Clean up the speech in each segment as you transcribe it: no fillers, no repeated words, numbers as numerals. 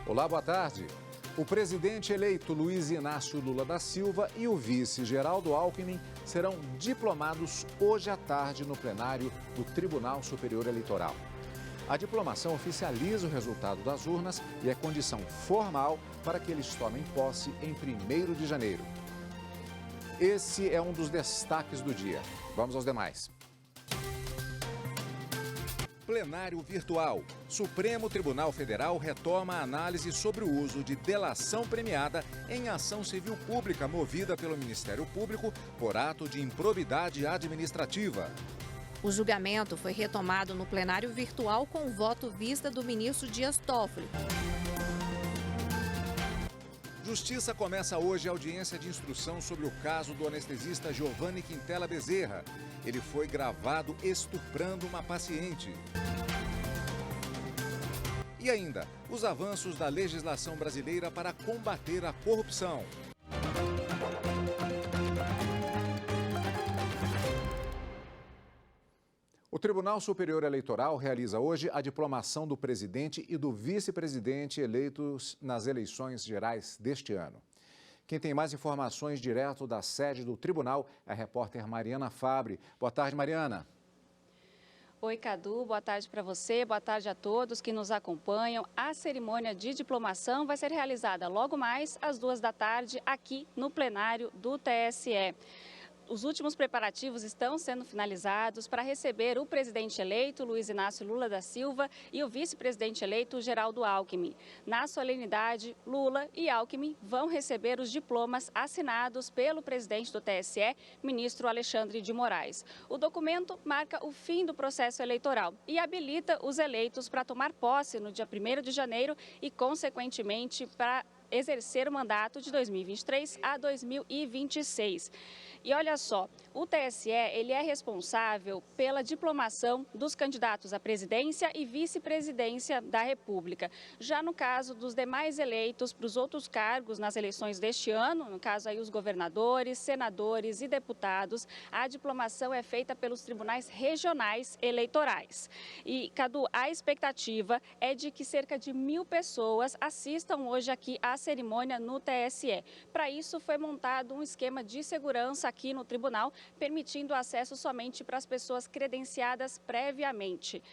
Olá, boa tarde. O presidente eleito Luiz Inácio Lula da Silva e o vice Geraldo Alckmin serão diplomados hoje à tarde no plenário do Tribunal Superior Eleitoral. A diplomação oficializa o resultado das urnas e é condição formal para que eles tomem posse em 1º de janeiro. Esse é um dos destaques do dia. Vamos aos demais. Plenário virtual. Supremo Tribunal Federal retoma a análise sobre o uso de delação premiada em ação civil pública movida pelo Ministério Público por ato de improbidade administrativa. O julgamento foi retomado no plenário virtual com o voto vista do ministro Dias Toffoli. Justiça começa hoje a audiência de instrução sobre o caso do anestesista Giovanni Quintela Bezerra. Ele foi gravado estuprando uma paciente. E ainda, os avanços da legislação brasileira para combater a corrupção. O Tribunal Superior Eleitoral realiza hoje a diplomação do presidente e do vice-presidente eleitos nas eleições gerais deste ano. Quem tem mais informações direto da sede do tribunal é a repórter Mariana Fabre. Boa tarde, Mariana. Oi, Cadu. Boa tarde para você, boa tarde a todos que nos acompanham. A cerimônia de diplomação vai ser realizada logo mais às 14h aqui no plenário do TSE. Os últimos preparativos estão sendo finalizados para receber o presidente eleito, Luiz Inácio Lula da Silva, e o vice-presidente eleito, Geraldo Alckmin. Na solenidade, Lula e Alckmin vão receber os diplomas assinados pelo presidente do TSE, ministro Alexandre de Moraes. O documento marca o fim do processo eleitoral e habilita os eleitos para tomar posse no dia 1º de janeiro e, consequentemente, para exercer o mandato de 2023 a 2026. E olha só, o TSE ele é responsável pela diplomação dos candidatos à presidência e vice-presidência da República. Já no caso dos demais eleitos para os outros cargos nas eleições deste ano, no caso aí os governadores, senadores e deputados, a diplomação é feita pelos tribunais regionais eleitorais. E, Cadu, a expectativa é de que cerca de 1.000 pessoas assistam hoje aqui à cerimônia no TSE. Para isso, foi montado um esquema de segurança aqui no tribunal, permitindo acesso somente para as pessoas credenciadas previamente.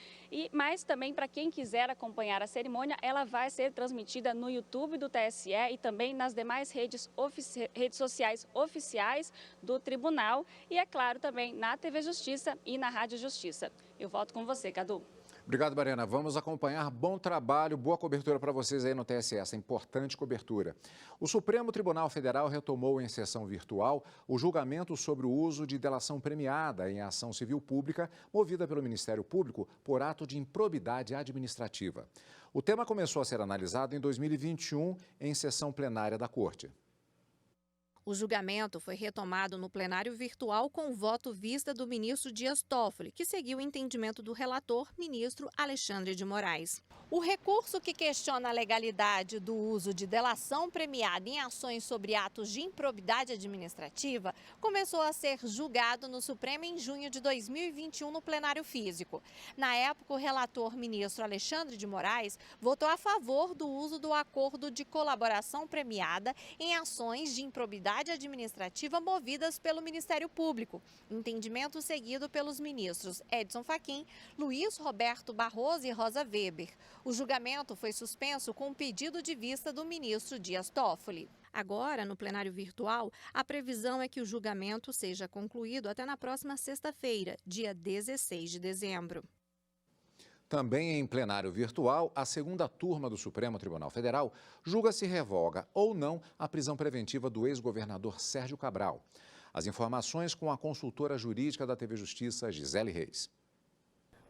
Mas também para quem quiser acompanhar a cerimônia, ela vai ser transmitida no YouTube do TSE e também nas demais redes sociais oficiais do tribunal e, é claro, também na TV Justiça e na Rádio Justiça. Eu volto com você, Cadu. Obrigado, Mariana. Vamos acompanhar. Bom trabalho, boa cobertura para vocês aí no TSE, essa importante cobertura. O Supremo Tribunal Federal retomou em sessão virtual o julgamento sobre o uso de delação premiada em ação civil pública movida pelo Ministério Público por ato de improbidade administrativa. O tema começou a ser analisado em 2021 em sessão plenária da Corte. O julgamento foi retomado no plenário virtual com o voto vista do ministro Dias Toffoli, que seguiu o entendimento do relator, ministro Alexandre de Moraes. O recurso que questiona a legalidade do uso de delação premiada em ações sobre atos de improbidade administrativa começou a ser julgado no Supremo em junho de 2021 no plenário físico. Na época, o relator, ministro Alexandre de Moraes, votou a favor do uso do acordo de colaboração premiada em ações de improbidade administrativa movidas pelo Ministério Público, entendimento seguido pelos ministros Edson Fachin, Luiz Roberto Barroso e Rosa Weber. O julgamento foi suspenso com o pedido de vista do ministro Dias Toffoli. Agora, no plenário virtual, a previsão é que o julgamento seja concluído até na próxima sexta-feira, dia 16 de dezembro. Também em plenário virtual, a segunda turma do Supremo Tribunal Federal julga se revoga ou não a prisão preventiva do ex-governador Sérgio Cabral. As informações com a consultora jurídica da TV Justiça, Gisele Reis.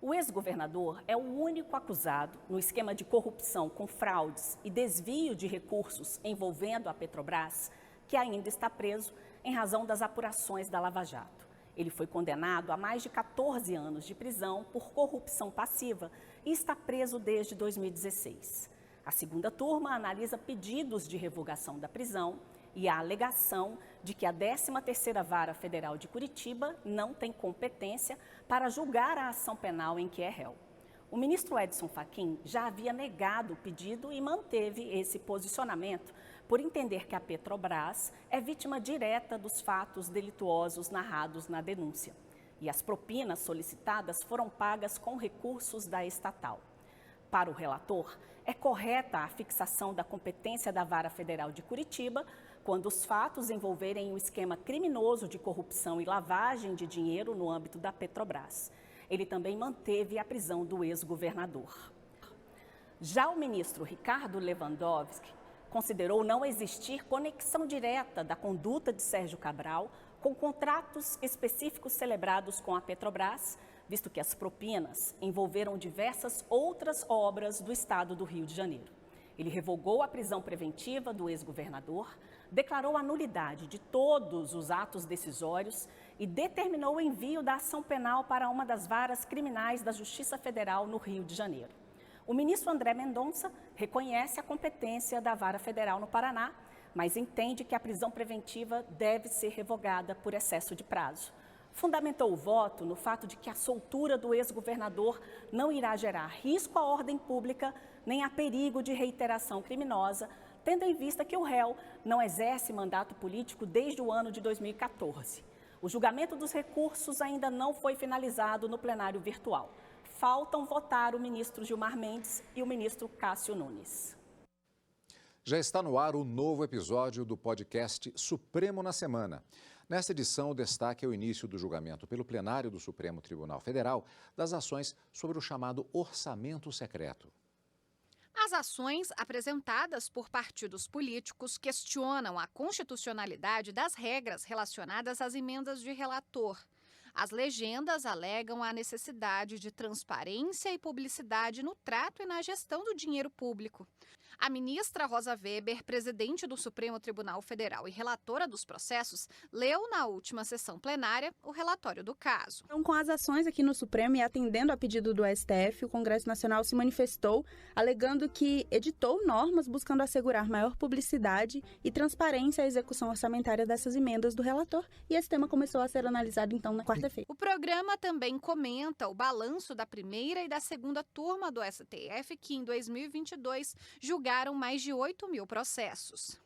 O ex-governador é o único acusado no esquema de corrupção com fraudes e desvio de recursos envolvendo a Petrobras, que ainda está preso em razão das apurações da Lava Jato. Ele foi condenado a mais de 14 anos de prisão por corrupção passiva e está preso desde 2016. A segunda turma analisa pedidos de revogação da prisão e a alegação de que a 13ª Vara Federal de Curitiba não tem competência para julgar a ação penal em que é réu. O ministro Edson Fachin já havia negado o pedido e manteve esse posicionamento por entender que a Petrobras é vítima direta dos fatos delituosos narrados na denúncia. E as propinas solicitadas foram pagas com recursos da estatal. Para o relator, é correta a fixação da competência da Vara Federal de Curitiba quando os fatos envolverem um esquema criminoso de corrupção e lavagem de dinheiro no âmbito da Petrobras. Ele também manteve a prisão do ex-governador. Já o ministro Ricardo Lewandowski considerou não existir conexão direta da conduta de Sérgio Cabral com contratos específicos celebrados com a Petrobras, visto que as propinas envolveram diversas outras obras do estado do Rio de Janeiro. Ele revogou a prisão preventiva do ex-governador, declarou a nulidade de todos os atos decisórios e determinou o envio da ação penal para uma das varas criminais da Justiça Federal no Rio de Janeiro. O ministro André Mendonça reconhece a competência da Vara Federal no Paraná, mas entende que a prisão preventiva deve ser revogada por excesso de prazo. Fundamentou o voto no fato de que a soltura do ex-governador não irá gerar risco à ordem pública nem a perigo de reiteração criminosa, tendo em vista que o réu não exerce mandato político desde o ano de 2014. O julgamento dos recursos ainda não foi finalizado no plenário virtual. Faltam votar o ministro Gilmar Mendes e o ministro Cássio Nunes. Já está no ar o novo episódio do podcast Supremo na Semana. Nesta edição, o destaque é o início do julgamento pelo plenário do Supremo Tribunal Federal das ações sobre o chamado orçamento secreto. As ações apresentadas por partidos políticos questionam a constitucionalidade das regras relacionadas às emendas de relator. As legendas alegam a necessidade de transparência e publicidade no trato e na gestão do dinheiro público. A ministra Rosa Weber, presidente do Supremo Tribunal Federal e relatora dos processos, leu na última sessão plenária o relatório do caso. Então, com as ações aqui no Supremo e atendendo a pedido do STF, o Congresso Nacional se manifestou, alegando que editou normas buscando assegurar maior publicidade e transparência à execução orçamentária dessas emendas do relator, e esse tema começou a ser analisado, então, na quarta-feira. O programa também comenta o balanço da primeira e da segunda turma do STF, que em 2022 julgaram mais de 8.000 processos.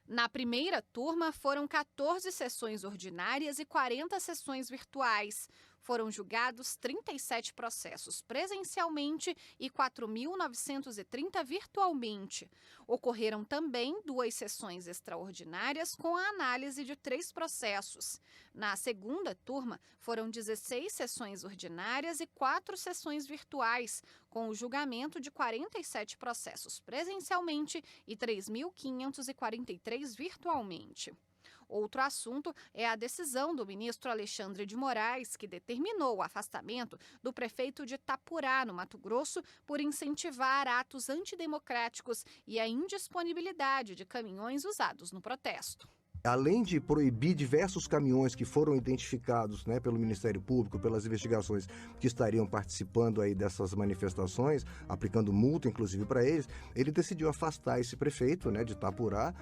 Na primeira turma, foram 14 sessões ordinárias e 40 sessões virtuais. Foram julgados 37 processos presencialmente e 4.930 virtualmente. Ocorreram também 2 sessões extraordinárias com a análise de 3 processos. Na segunda turma, foram 16 sessões ordinárias e 4 sessões virtuais, com o julgamento de 47 processos presencialmente e 3.543 virtualmente. Outro assunto é a decisão do ministro Alexandre de Moraes, que determinou o afastamento do prefeito de Itapurá, no Mato Grosso, por incentivar atos antidemocráticos e a indisponibilidade de caminhões usados no protesto. Além de proibir diversos caminhões que foram identificados, pelo Ministério Público, pelas investigações que estariam participando aí dessas manifestações, aplicando multa inclusive para eles, ele decidiu afastar esse prefeito, de Itapurá,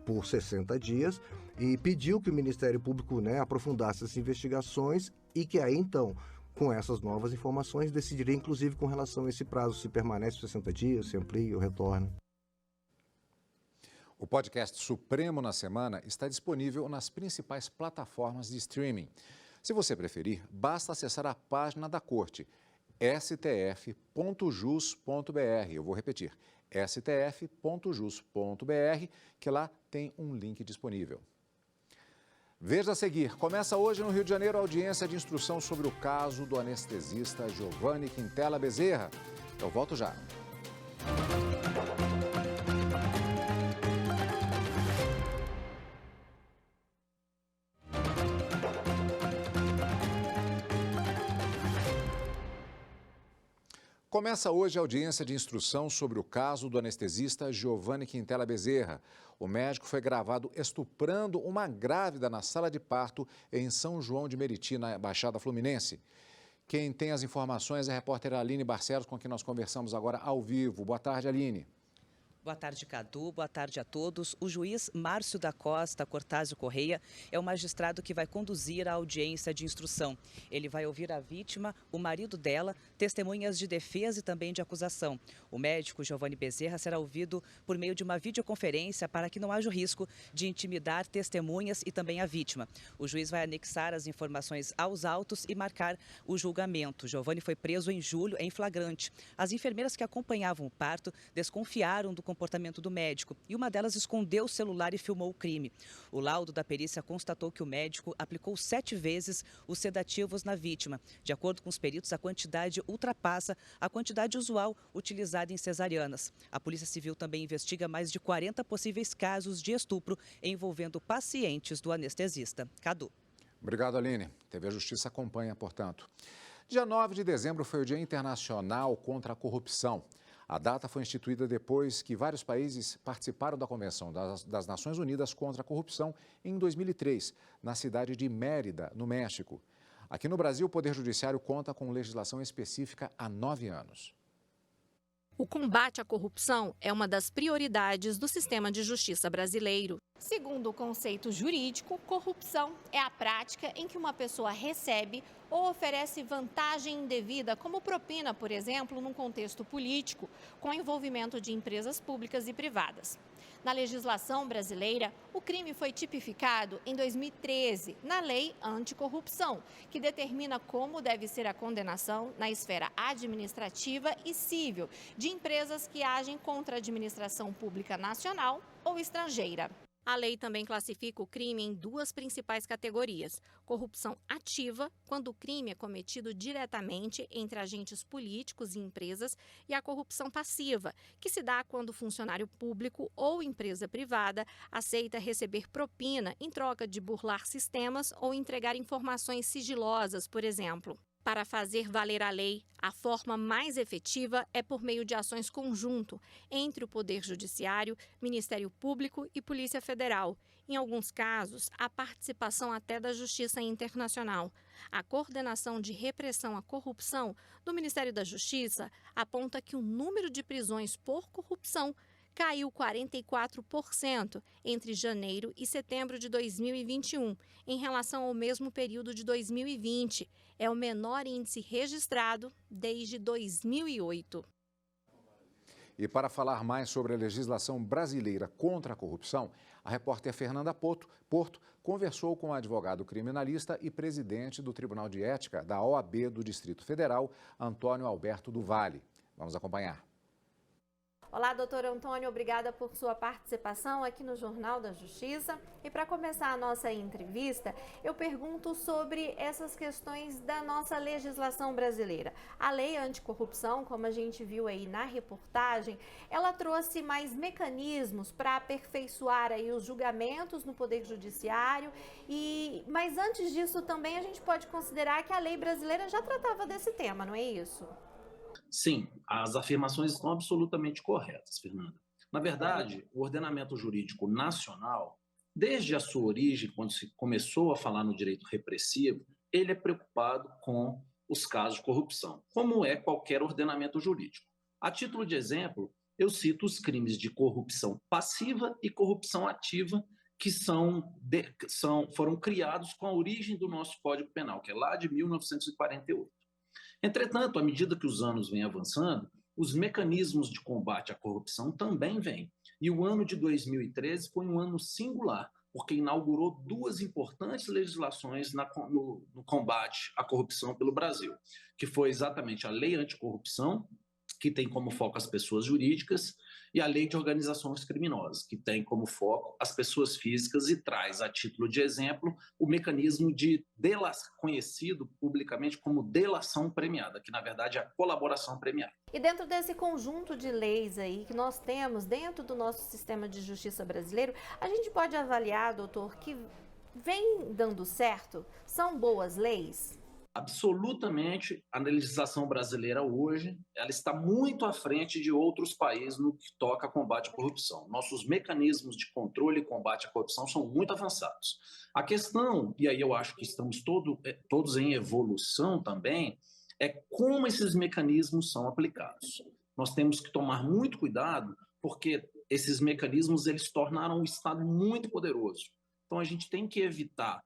por 60 dias e pediu que o Ministério Público aprofundasse as investigações e que aí então, com essas novas informações, decidiria inclusive com relação a esse prazo, se permanece 60 dias, se amplia ou retorna. O podcast Supremo na Semana está disponível nas principais plataformas de streaming. Se você preferir, basta acessar a página da Corte, stf.jus.br. Eu vou repetir, stf.jus.br, que lá tem um link disponível. Veja a seguir, começa hoje no Rio de Janeiro a audiência de instrução sobre o caso do anestesista Giovanni Quintela Bezerra. Eu volto já. Começa hoje a audiência de instrução sobre o caso do anestesista Giovanni Quintela Bezerra. O médico foi gravado estuprando uma grávida na sala de parto em São João de Meriti, na Baixada Fluminense. Quem tem as informações é a repórter Aline Barcelos, com quem nós conversamos agora ao vivo. Boa tarde, Aline. Boa tarde, Cadu. Boa tarde a todos. O juiz Márcio da Costa Cortázio Correia é o magistrado que vai conduzir a audiência de instrução. Ele vai ouvir a vítima, o marido dela, testemunhas de defesa e também de acusação. O médico Giovanni Bezerra será ouvido por meio de uma videoconferência para que não haja o risco de intimidar testemunhas e também a vítima. O juiz vai anexar as informações aos autos e marcar o julgamento. Giovanni foi preso em julho em flagrante. As enfermeiras que acompanhavam o parto desconfiaram do comportamento do médico e uma delas escondeu o celular e filmou o crime. O laudo da perícia constatou que o médico aplicou 7 vezes os sedativos na vítima. De acordo com os peritos, a quantidade ultrapassa a quantidade usual utilizada em cesarianas. A Polícia Civil também investiga mais de 40 possíveis casos de estupro envolvendo pacientes do anestesista. Cadu. Obrigado, Aline. TV Justiça acompanha, portanto. Dia 9 de dezembro foi o Dia Internacional contra a Corrupção. A data foi instituída depois que vários países participaram da Convenção das Nações Unidas contra a Corrupção em 2003, na cidade de Mérida, no México. Aqui no Brasil, o Poder Judiciário conta com legislação específica há 9 anos. O combate à corrupção é uma das prioridades do sistema de justiça brasileiro. Segundo o conceito jurídico, corrupção é a prática em que uma pessoa recebe ou oferece vantagem indevida, como propina, por exemplo, num contexto político, com envolvimento de empresas públicas e privadas. Na legislação brasileira, o crime foi tipificado em 2013 na Lei Anticorrupção, que determina como deve ser a condenação na esfera administrativa e civil de empresas que agem contra a administração pública nacional ou estrangeira. A lei também classifica o crime em 2 principais categorias: corrupção ativa, quando o crime é cometido diretamente entre agentes políticos e empresas, e a corrupção passiva, que se dá quando o funcionário público ou empresa privada aceita receber propina em troca de burlar sistemas ou entregar informações sigilosas, por exemplo. Para fazer valer a lei, a forma mais efetiva é por meio de ações conjunto entre o Poder Judiciário, Ministério Público e Polícia Federal. Em alguns casos, a participação até da Justiça Internacional. A coordenação de repressão à corrupção do Ministério da Justiça aponta que o número de prisões por corrupção caiu 44% entre janeiro e setembro de 2021, em relação ao mesmo período de 2020. É o menor índice registrado desde 2008. E para falar mais sobre a legislação brasileira contra a corrupção, a repórter Fernanda Porto conversou com o advogado criminalista e presidente do Tribunal de Ética da OAB do Distrito Federal, Antônio Alberto do Vale. Vamos acompanhar. Olá, doutor Antônio, obrigada por sua participação aqui no Jornal da Justiça. E para começar a nossa entrevista, eu pergunto sobre essas questões da nossa legislação brasileira. A lei anticorrupção, como a gente viu aí na reportagem, ela trouxe mais mecanismos para aperfeiçoar aí os julgamentos no Poder Judiciário. Mas antes disso também a gente pode considerar que a lei brasileira já tratava desse tema, não é isso? Sim, as afirmações estão absolutamente corretas, Fernanda. Na verdade, o ordenamento jurídico nacional, desde a sua origem, quando se começou a falar no direito repressivo, ele é preocupado com os casos de corrupção, como é qualquer ordenamento jurídico. A título de exemplo, eu cito os crimes de corrupção passiva e corrupção ativa, que foram criados com a origem do nosso Código Penal, que é lá de 1948. Entretanto, à medida que os anos vêm avançando, os mecanismos de combate à corrupção também vêm. E o ano de 2013 foi um ano singular, porque inaugurou 2 importantes legislações no combate à corrupção pelo Brasil, que foi exatamente a Lei Anticorrupção, que tem como foco as pessoas jurídicas, e a Lei de Organizações Criminosas, que tem como foco as pessoas físicas e traz, a título de exemplo, o mecanismo de conhecido publicamente como delação premiada, que na verdade é a colaboração premiada. E dentro desse conjunto de leis aí que nós temos dentro do nosso sistema de justiça brasileiro, a gente pode avaliar, doutor, que vem dando certo? São boas leis? Absolutamente, a legislação brasileira hoje, ela está muito à frente de outros países no que toca a combate à corrupção. Nossos mecanismos de controle e combate à corrupção são muito avançados. A questão, e aí eu acho que estamos todos em evolução também, é como esses mecanismos são aplicados. Nós temos que tomar muito cuidado porque esses mecanismos eles tornaram o Estado muito poderoso. Então, a gente tem que evitar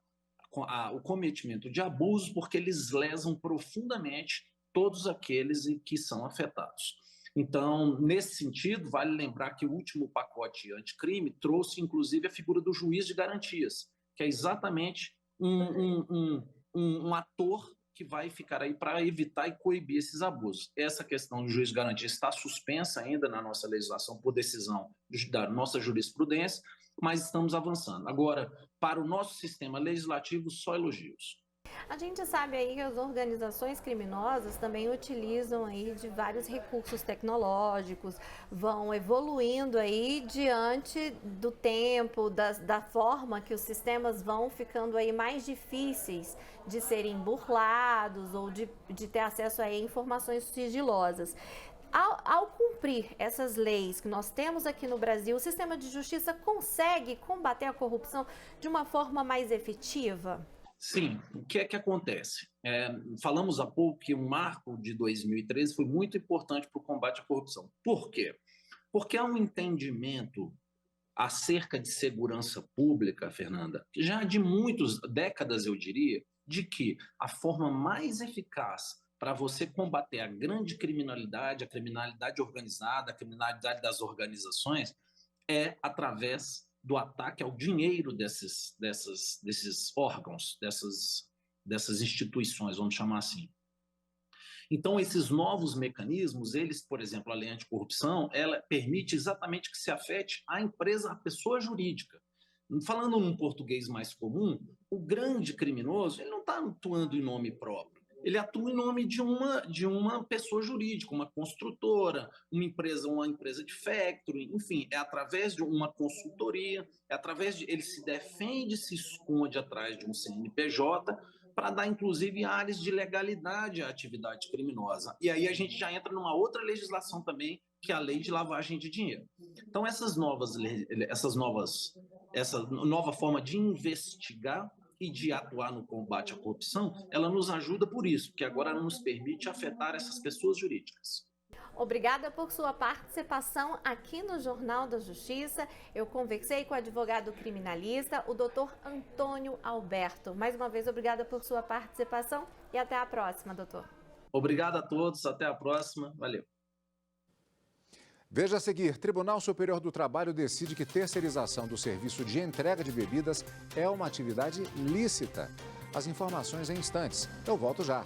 o cometimento de abusos, porque eles lesam profundamente todos aqueles que são afetados. Então, nesse sentido, vale lembrar que o último pacote anticrime trouxe, inclusive, a figura do juiz de garantias, que é exatamente um ator que vai ficar aí para evitar e coibir esses abusos. Essa questão do juiz de garantia está suspensa ainda na nossa legislação por decisão da nossa jurisprudência, mas estamos avançando. Agora, para o nosso sistema legislativo, só elogios. A gente sabe aí que as organizações criminosas também utilizam aí de vários recursos tecnológicos, vão evoluindo aí diante do tempo, da forma que os sistemas vão ficando aí mais difíceis de serem burlados ou de ter acesso a informações sigilosas. Ao cumprir essas leis que nós temos aqui no Brasil, o sistema de justiça consegue combater a corrupção de uma forma mais efetiva? Sim, o que é que acontece? Falamos há pouco que o marco de 2013 foi muito importante para o combate à corrupção. Por quê? Porque há um entendimento acerca de segurança pública, Fernanda, já de muitas décadas, eu diria, de que a forma mais eficaz para você combater a grande criminalidade, a criminalidade organizada, a criminalidade das organizações, é através do ataque ao dinheiro desses órgãos, dessas instituições, vamos chamar assim. Então, esses novos mecanismos, eles, por exemplo, a lei anticorrupção, ela permite exatamente que se afete a empresa, a pessoa jurídica. Falando num português mais comum, o grande criminoso, ele não está atuando em nome próprio. Ele atua em nome de uma pessoa jurídica, uma construtora, uma empresa de factoring, enfim, é através de uma consultoria, ele se defende, se esconde atrás de um CNPJ para dar, inclusive, áreas de legalidade à atividade criminosa. E aí a gente já entra numa outra legislação também, que é a lei de lavagem de dinheiro. Então, essa nova forma de investigar e de atuar no combate à corrupção, ela nos ajuda por isso, porque agora nos permite afetar essas pessoas jurídicas. Obrigada por sua participação aqui no Jornal da Justiça. Eu conversei com o advogado criminalista, o doutor Antônio Alberto. Mais uma vez, obrigada por sua participação e até a próxima, doutor. Obrigado a todos, até a próxima. Valeu. Veja a seguir, Tribunal Superior do Trabalho decide que terceirização do serviço de entrega de bebidas é uma atividade lícita. As informações em instantes. Eu volto já.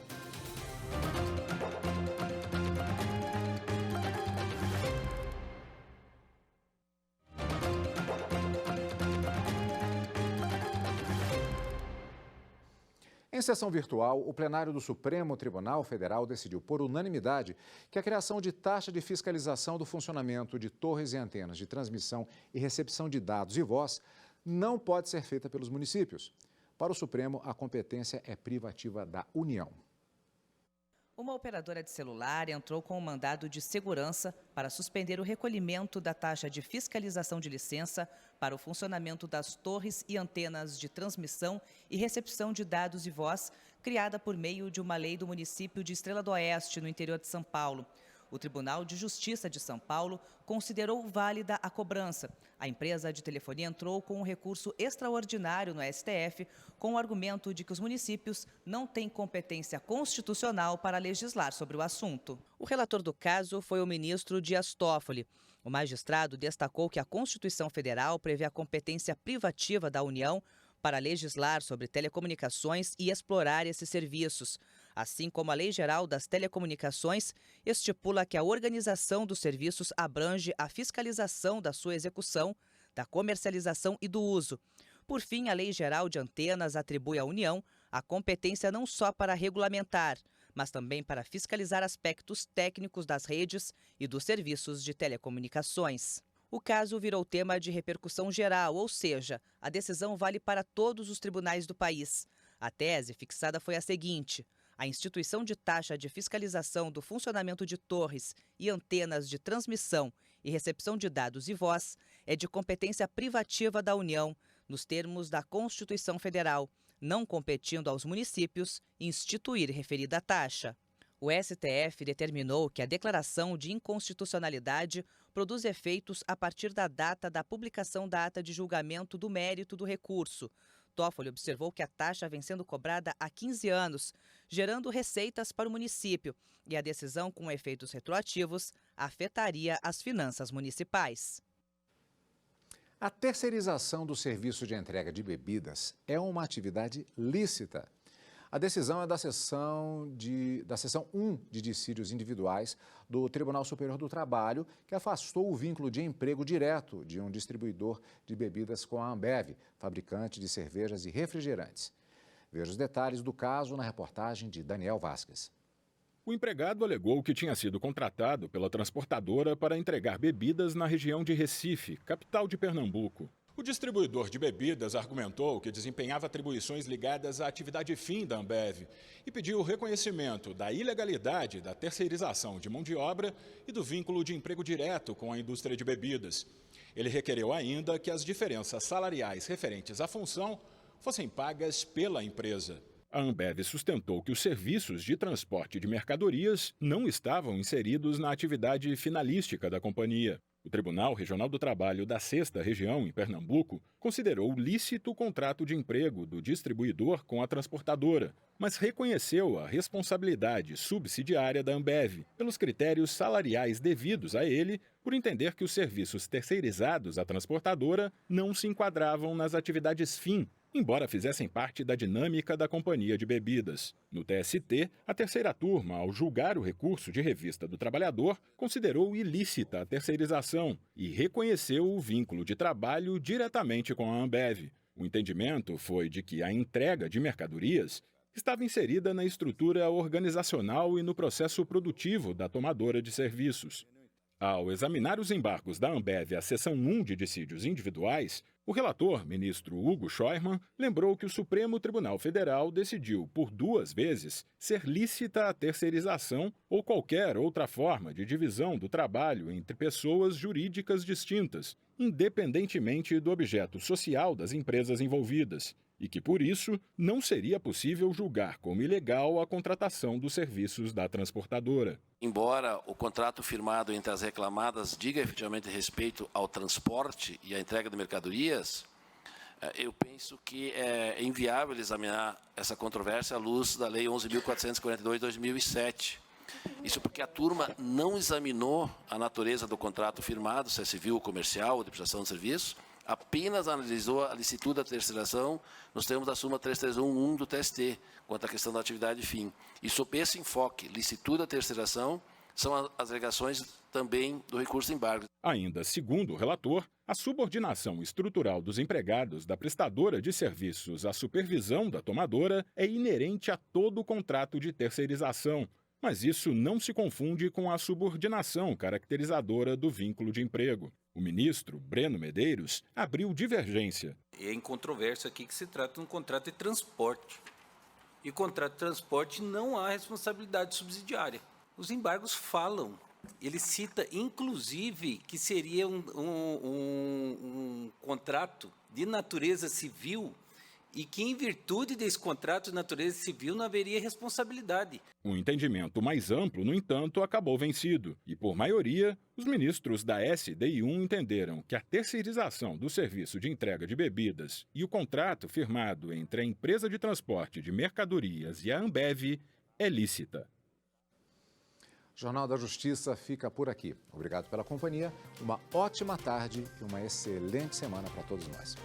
Em sessão virtual, o plenário do Supremo Tribunal Federal decidiu por unanimidade que a criação de taxa de fiscalização do funcionamento de torres e antenas de transmissão e recepção de dados e voz não pode ser feita pelos municípios. Para o Supremo, a competência é privativa da União. Uma operadora de celular entrou com um mandado de segurança para suspender o recolhimento da taxa de fiscalização de licença para o funcionamento das torres e antenas de transmissão e recepção de dados e voz, criada por meio de uma lei do município de Estrela do Oeste, no interior de São Paulo. O Tribunal de Justiça de São Paulo considerou válida a cobrança. A empresa de telefonia entrou com um recurso extraordinário no STF com o argumento de que os municípios não têm competência constitucional para legislar sobre o assunto. O relator do caso foi o ministro Dias Toffoli. O magistrado destacou que a Constituição Federal prevê a competência privativa da União para legislar sobre telecomunicações e explorar esses serviços, assim como a Lei Geral das Telecomunicações estipula que a organização dos serviços abrange a fiscalização da sua execução, da comercialização e do uso. Por fim, a Lei Geral de Antenas atribui à União a competência não só para regulamentar, mas também para fiscalizar aspectos técnicos das redes e dos serviços de telecomunicações. O caso virou tema de repercussão geral, ou seja, a decisão vale para todos os tribunais do país. A tese fixada foi a seguinte: a instituição de taxa de fiscalização do funcionamento de torres e antenas de transmissão e recepção de dados e voz é de competência privativa da União, nos termos da Constituição Federal, não competindo aos municípios instituir referida taxa. O STF determinou que a declaração de inconstitucionalidade produz efeitos a partir da data da publicação da ata de julgamento do mérito do recurso. Toffoli observou que a taxa vem sendo cobrada há 15 anos, gerando receitas para o município, e a decisão com efeitos retroativos afetaria as finanças municipais. A terceirização do serviço de entrega de bebidas é uma atividade lícita. A decisão é da seção 1 de dissídios individuais do Tribunal Superior do Trabalho, que afastou o vínculo de emprego direto de um distribuidor de bebidas com a Ambev, fabricante de cervejas e refrigerantes. Veja os detalhes do caso na reportagem de Daniel Vasquez. O empregado alegou que tinha sido contratado pela transportadora para entregar bebidas na região de Recife, capital de Pernambuco. O distribuidor de bebidas argumentou que desempenhava atribuições ligadas à atividade fim da Ambev e pediu o reconhecimento da ilegalidade da terceirização de mão de obra e do vínculo de emprego direto com a indústria de bebidas. Ele requereu ainda que as diferenças salariais referentes à função fossem pagas pela empresa. A Ambev sustentou que os serviços de transporte de mercadorias não estavam inseridos na atividade finalística da companhia. O Tribunal Regional do Trabalho da 6ª Região, em Pernambuco, considerou lícito o contrato de emprego do distribuidor com a transportadora, mas reconheceu a responsabilidade subsidiária da Ambev pelos critérios salariais devidos a ele, por entender que os serviços terceirizados à transportadora não se enquadravam nas atividades fim, embora fizessem parte da dinâmica da companhia de bebidas. No TST, a terceira turma, ao julgar o recurso de revista do trabalhador, considerou ilícita a terceirização e reconheceu o vínculo de trabalho diretamente com a Ambev. O entendimento foi de que a entrega de mercadorias estava inserida na estrutura organizacional e no processo produtivo da tomadora de serviços. Ao examinar os embargos da Ambev à seção 1 de dissídios individuais, o relator, ministro Hugo Scheuermann, lembrou que o Supremo Tribunal Federal decidiu, por 2 vezes, ser lícita a terceirização ou qualquer outra forma de divisão do trabalho entre pessoas jurídicas distintas, independentemente do objeto social das empresas envolvidas, e que, por isso, não seria possível julgar como ilegal a contratação dos serviços da transportadora. Embora o contrato firmado entre as reclamadas diga efetivamente respeito ao transporte e à entrega de mercadorias, eu penso que é inviável examinar essa controvérsia à luz da Lei 11.442 de 2007. Isso porque a turma não examinou a natureza do contrato firmado, se é civil ou comercial ou de prestação de serviço, apenas analisou a licitude da terceirização nos termos da súmula 3311 do TST, quanto à questão da atividade fim. E sob esse enfoque, licitude da terceirização, são as alegações também do recurso de embargo. Ainda segundo o relator, a subordinação estrutural dos empregados da prestadora de serviços à supervisão da tomadora é inerente a todo o contrato de terceirização, mas isso não se confunde com a subordinação caracterizadora do vínculo de emprego. O ministro, Breno Medeiros, abriu divergência. É em controvérsia aqui que se trata de um contrato de transporte. E contrato de transporte não há responsabilidade subsidiária. Os embargos falam. Ele cita, inclusive, que seria um contrato de natureza civil e que, em virtude desse contrato de natureza civil, não haveria responsabilidade. Um entendimento mais amplo, no entanto, acabou vencido. E, por maioria, os ministros da SDI1 entenderam que a terceirização do serviço de entrega de bebidas e o contrato firmado entre a empresa de transporte de mercadorias e a Ambev é lícita. O Jornal da Justiça fica por aqui. Obrigado pela companhia, uma ótima tarde e uma excelente semana para todos nós.